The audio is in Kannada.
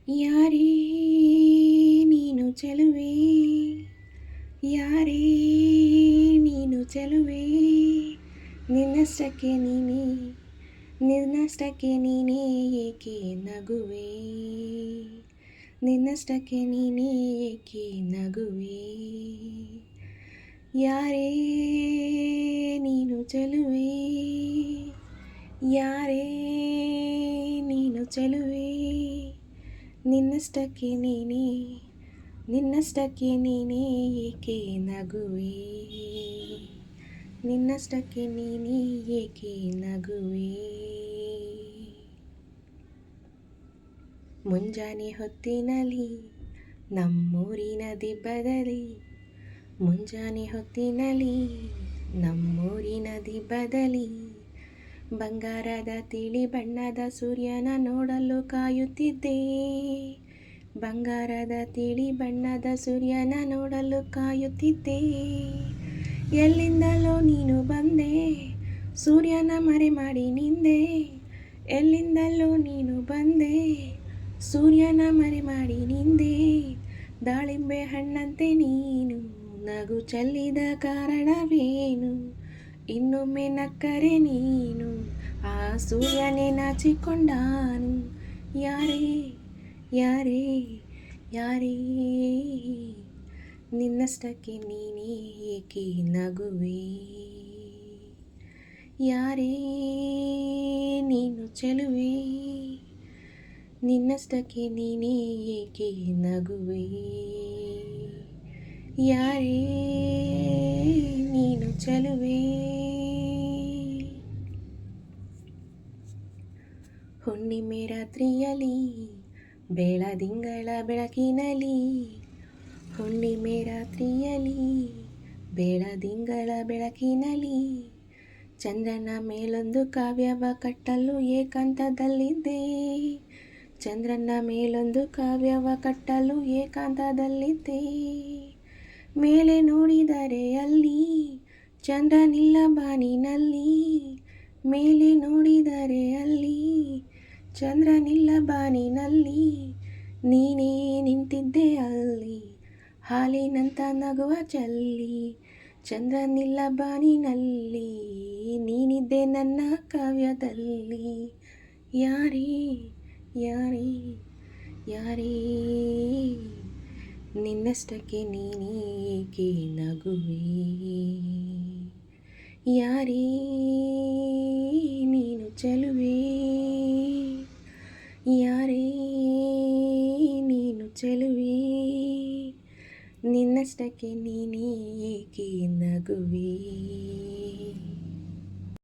ಯಾರೇ ನೀನು ಚೆಲುವೆ, ಯಾರೇ ನೀನು ಚೆಲುವೆ, ನಿನ್ನಷ್ಟಕ್ಕೆ ನೀನೇ, ನಿನ್ನಷ್ಟಕ್ಕೆ ನೀನೇ ಏಕೆ ನಗುವೆ, ನಿನ್ನಷ್ಟಕ್ಕೆ ನೀನೇ ಏಕೆ ನಗುವೆ. ಯಾರೇ ನೀನು ಚೆಲುವೆ, ಯಾರೇ ನೀನು ಚೆಲುವೆ, ನಿನ್ನಷ್ಟಕ್ಕೆ ನೀನೇ, ನಿನ್ನಷ್ಟಕ್ಕೆ ನೀನೇ ಏಕೆ ನಗುವೆ, ನಿನ್ನಷ್ಟಕ್ಕೆ ನೀನೇ ಏಕೆ ನಗುವೆ. ಮುಂಜಾನೆ ಹೊತ್ತಿನಲ್ಲಿ ನಮ್ಮೂರಿನ ದಿಬ್ಬದಲ್ಲಿ, ಮುಂಜಾನೆ ಹೊತ್ತಿನಲ್ಲಿ ನಮ್ಮೂರಿನ ದಿಬ್ಬದಲ್ಲಿ, ಬಂಗಾರದ ತಿಳಿ ಬಣ್ಣದ ಸೂರ್ಯನ ನೋಡಲು ಕಾಯುತ್ತಿದ್ದೆ, ಬಂಗಾರದ ತಿಳಿ ಬಣ್ಣದ ಸೂರ್ಯನ ನೋಡಲು ಕಾಯುತ್ತಿದ್ದೆ. ಎಲ್ಲಿಂದಲೋ ನೀನು ಬಂದೆ, ಸೂರ್ಯನ ಮರೆ ಮಾಡಿ ನಿಂದೆ, ಎಲ್ಲಿಂದಲೋ ನೀನು ಬಂದೆ, ಸೂರ್ಯನ ಮರೆ ಮಾಡಿ ನಿಂದೆ. ದಾಳಿಂಬೆ ಹಣ್ಣಂತೆ ನೀನು ನಗು ಚೆಲ್ಲಿದ ಕಾರಣವೇನು, ಇನ್ನೊಮ್ಮೆ ನಕ್ಕರೆ ನೀನು ಆ ಸೂರ್ಯನೇ ನಾಚಿಕೊಂಡಾನು. ಯಾರೇ ಯಾರೇ ಯಾರೇ ನಿನ್ನಷ್ಟಕ್ಕೆ ನೀನೇ ಏಕೆ ನಗುವೆ, ಯಾರೇ ನೀನು ಚೆಲುವೆ, ನಿನ್ನಷ್ಟಕ್ಕೆ ನೀನೇ ಏಕೆ ನಗುವೆ. ಯಾರೇ ನೀನು ಚೆಲುವೆ. ಹುಣ್ಣಿಮೆ ರಾತ್ರಿಯಲ್ಲಿ ಬೆಳದಿಂಗಳ ಬೆಳಕಿನಲ್ಲಿ, ಹುಣ್ಣಿಮೆ ರಾತ್ರಿಯಲ್ಲಿ ಬೆಳದಿಂಗಳ ಬೆಳಕಿನಲ್ಲಿ, ಚಂದ್ರನ ಮೇಲೊಂದು ಕಾವ್ಯವ ಕಟ್ಟಲು ಏಕಾಂತದಲ್ಲಿದ್ದೆ, ಚಂದ್ರನ ಮೇಲೊಂದು ಕಾವ್ಯವ ಕಟ್ಟಲು ಏಕಾಂತದಲ್ಲಿದ್ದೆ. ಮೇಲೆ ನೋಡಿದರೆ ಅಲ್ಲಿ ಚಂದ್ರನಿಲ್ಲ ಬಾನಿನಲ್ಲಿ, ಮೇಲೆ ನೋಡಿದರೆ ಅಲ್ಲಿ ಚಂದ್ರನಿಲ್ಲ ಬಾನಿನಲ್ಲಿ, ನೀನೇ ನಿಂತಿದ್ದೆ ಅಲ್ಲಿ ಹಾಲಿನಂತ ನಗುವ ಚೆಲ್ಲಿ, ಚಂದ್ರನಿಲ್ಲ ಬಾನಿನಲ್ಲಿ ನೀನಿದ್ದೆ ನನ್ನ ಕಾವ್ಯದಲ್ಲಿ. ಯಾರೇ ಯಾರೇ ಯಾರೇ ನಿನ್ನಷ್ಟಕ್ಕೆ ನೀನೇ ಏಕೆ ನಗುವೆ, ಯಾರೇ ನೀನು ಚೆಲುವೆ, ಯಾರೇ ನೀನು ಚೆಲುವೆ, ನಿನ್ನಷ್ಟಕ್ಕೆ ನೀನೇ ಏಕೆ ನಗುವೆ.